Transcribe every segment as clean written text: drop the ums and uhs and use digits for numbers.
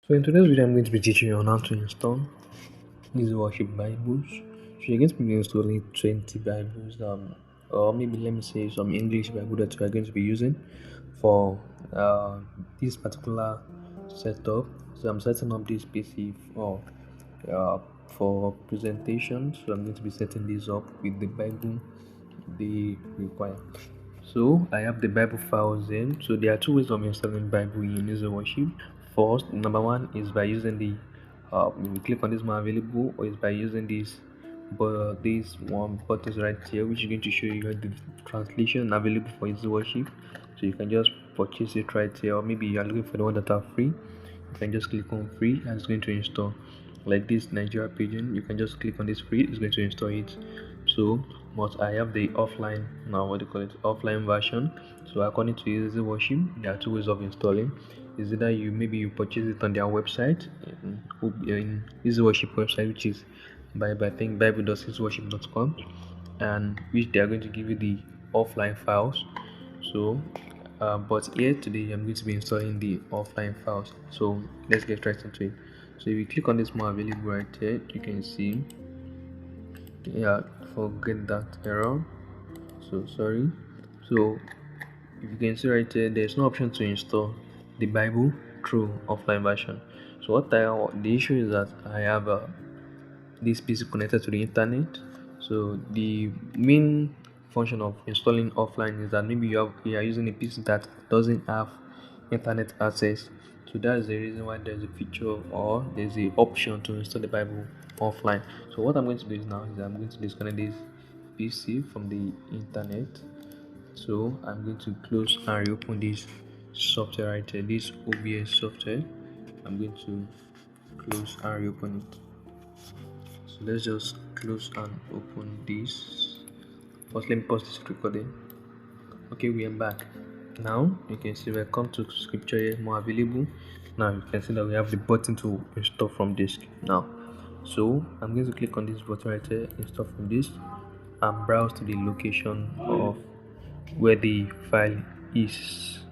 So in today's video, I'm going to be teaching you on how to install EasyWorship Bibles. So you're going to be installing 20 Bibles, or maybe let me say some English Bible that we are going to be using for this particular setup. So I'm setting up this PC for presentation. So I'm going to be setting this up with the Bible they require. So I have the Bible files in. So there are two ways of installing Bible in EasyWorship. First, number one is by using the you click on this more available, or is by using this but this one buttons right here, which is going to show you the translation available for EasyWorship. So you can just purchase it right here, or maybe you are looking for the one that are free. You can just click on free and it's going to install. Like this Nigeria pigeon, you can just click on this free, it's going to install it. So but I have the offline now, what do you call it, offline version. So according to EasyWorship, there are two ways of installing. Is either you purchase it on their website, in EasyWorship website, which is by I think bible.easyworship.com, and which they are going to give you the offline files. So but here today I'm going to be installing the offline files. So let's get right into it. So if you click on this more available right here, you can see, yeah, forget that error, so sorry. So if you can see right here, there's no option to install the Bible through offline version. So the issue is that I have this PC connected to the internet. So the main function of installing offline is that maybe you are using a PC that doesn't have internet access. So that's the reason why there's a feature, or there's a option to install the Bible offline. So what I'm going to do is now is I'm going to disconnect this PC from the internet. So I'm going to close and reopen this software right here, this OBS software. I'm going to close and reopen it. So let's just close and open this. First, let me pause this recording. Okay, we are back. Now you can see we come to scripture here, more available. Now you can see that we have the button to install from disk. Now, so I'm going to click on this button right here, install from disk, and browse to the location of where the file is.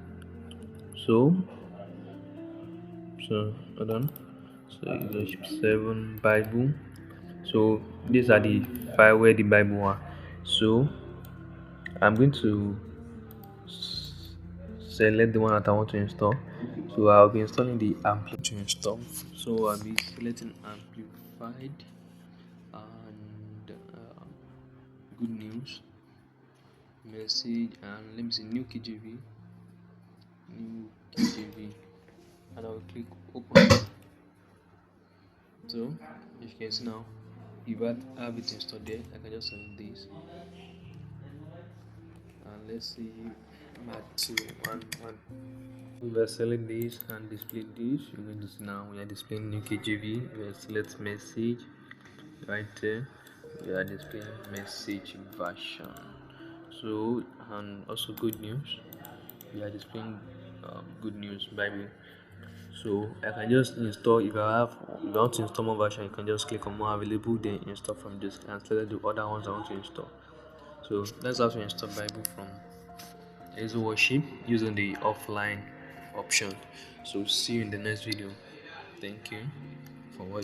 So hold on. So EasyWorship 7 Bible. So these are the file where the Bible are. So I'm going to select the one that I want to install. So I'll be installing the amplified to install. So I'll be selecting amplified and good news message, and let me see new KJV, and I'll click open. So if you can see now, if I have it installed there, I can just select this, and let's see Matthew 1:1. We are select this and display this. You're going to see now we are displaying new KJV. We are select message right there. We are displaying message version. So, and also good news. We are displaying good news Bible. So I can just install, if you want to install more version, you can just click on more available, then install from this and select the other ones I want to install. So that's how to install Bible from EasyWorship using the offline option. So see you in the next video. Thank you for watching.